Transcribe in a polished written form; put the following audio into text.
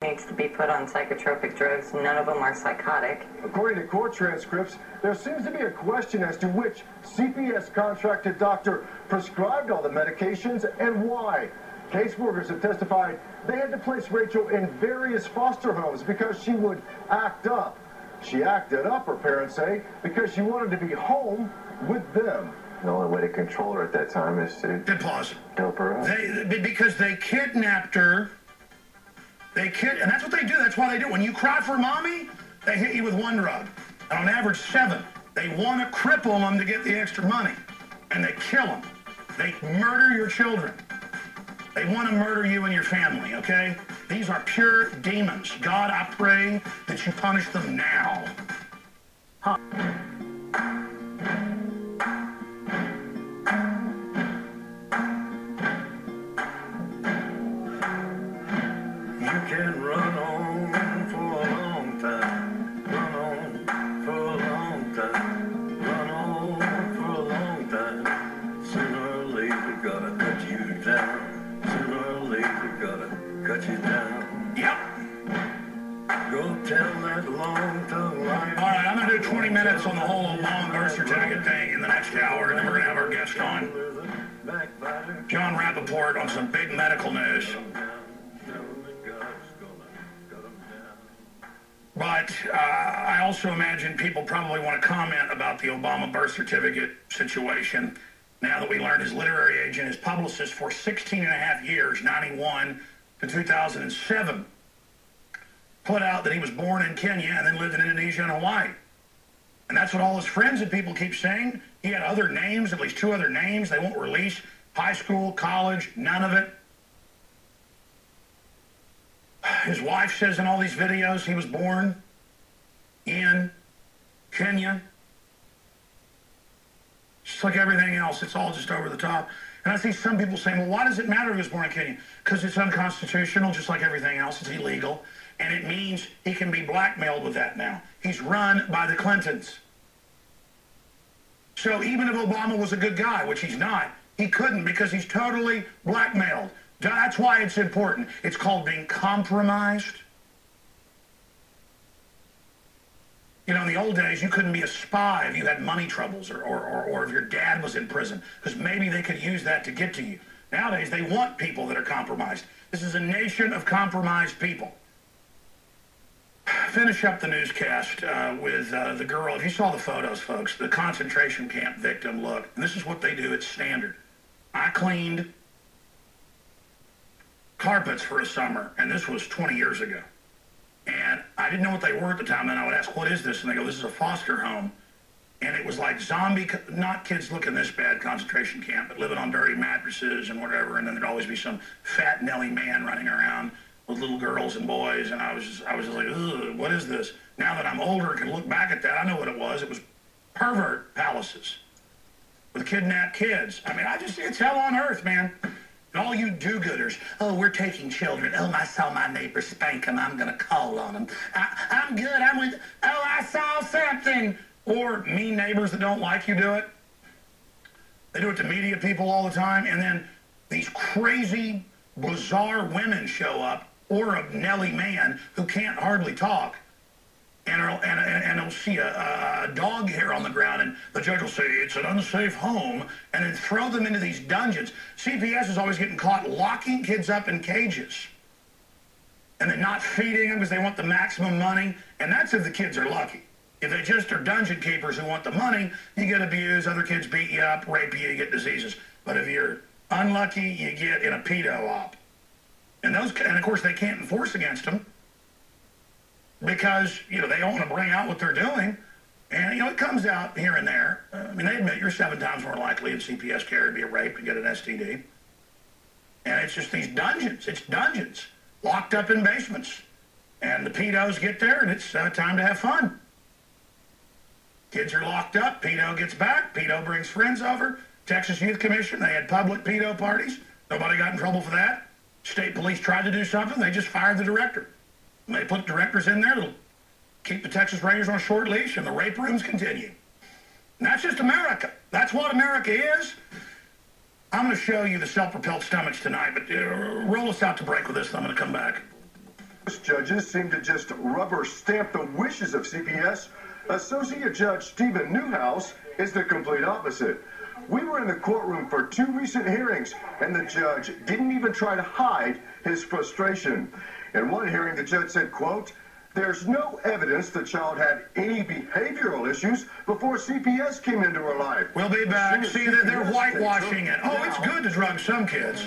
needs to be put on psychotropic drugs. None of them are psychotic. According to court transcripts, there seems to be a question as to which CPS contracted doctor prescribed all the medications and why. Caseworkers have testified they had to place Rachel in various foster homes because she would act up. She acted up, her parents say, because she wanted to be home with them. The only way to control her at that time is to dope her up. Because they kidnapped her. And that's what they do. That's why they do it. When you cry for mommy, they hit you with one drug. And on average, 7. They want to cripple them to get the extra money. And they kill them. They murder your children. They want to murder you and your family, okay? These are pure demons. God, I pray that you punish them now. Huh. You can run on for a long time, run on for a long time, run on for a long time. Sooner or later, gotta cut you down. Sooner or later, gotta cut you down. Yep. Go tell that long-tongue liar. All right, I'm going to do 20 minutes on the whole Obama birth certificate thing in the next hour, and then we're going to have our guest on. John Rappaport on some big medical news. But I also imagine people probably want to comment about the Obama birth certificate situation now that we learned his literary agent, his publicist for 16 and a half years, 91 to 2007, put out that he was born in Kenya and then lived in Indonesia and Hawaii. And that's what all his friends and people keep saying. He had other names, at least 2 other names. They won't release high school, college, none of it. His wife says in all these videos he was born in Kenya. Just like everything else, it's all just over the top. And I see some people saying, well, why does it matter if he was born in Kenya? Because it's unconstitutional, just like everything else. It's illegal. And it means he can be blackmailed with that now. He's run by the Clintons. So even if Obama was a good guy, which he's not, he couldn't because he's totally blackmailed. That's why it's important. It's called being compromised. You know, in the old days, you couldn't be a spy if you had money troubles or if your dad was in prison, because maybe they could use that to get to you. Nowadays, they want people that are compromised. This is a nation of compromised people. Finish up the newscast with the girl. If you saw the photos, folks, the concentration camp victim look, and this is what they do. It's standard. I cleaned carpets for a summer, and this was 20 years ago. And I didn't know what they were at the time, and I would ask, what is this? And they go, this is a foster home. And it was like zombie, not kids looking this bad, concentration camp, but living on dirty mattresses and whatever. And then there'd always be some fat Nelly man running around with little girls and boys. And I was just like, ugh, what is this? Now that I'm older and can look back at that, I know what it was. It was pervert palaces with kidnapped kids. I mean, it's hell on earth, man. And all you do-gooders, oh, we're taking children. Oh, I saw my neighbor spank him. I'm going to call on him. I'm good. I'm with, oh, I saw something. Or mean neighbors that don't like you do it. They do it to media people all the time. And then these crazy, bizarre women show up, or a Nelly man who can't hardly talk. And he'll see a dog hair on the ground, and the judge will say, it's an unsafe home, and then throw them into these dungeons. CPS is always getting caught locking kids up in cages and then not feeding them because they want the maximum money. And that's if the kids are lucky. If they just are dungeon keepers who want the money, you get abused, other kids beat you up, rape you, you get diseases. But if you're unlucky, you get in a pedo op. And of course, they can't enforce against them, because, you know, they don't want to bring out what they're doing. And, you know, it comes out here and there. I mean, they admit you're 7 times more likely in CPS care to be a rape and get an STD. And it's just these dungeons. It's dungeons locked up in basements. And the pedos get there, and it's time to have fun. Kids are locked up. Pedo gets back. Pedo brings friends over. Texas Youth Commission, they had public pedo parties. Nobody got in trouble for that. State police tried to do something. They just fired the director. And they put directors in there to keep the Texas Rangers on a short leash, and the rape rooms continue. And that's just America. That's what America is. I'm going to show you the self-propelled stomachs tonight, but roll us out to break with this, and I'm going to come back. Most judges seem to just rubber stamp the wishes of CPS. Associate Judge Stephen Newhouse is the complete opposite. We were in the courtroom for 2 recent hearings, and the judge didn't even try to hide his frustration. In one hearing, the judge said, quote, "There's no evidence the child had any behavioral issues before CPS came into her life." We'll be back. See, they're whitewashing it. Oh, it's good to drug some kids.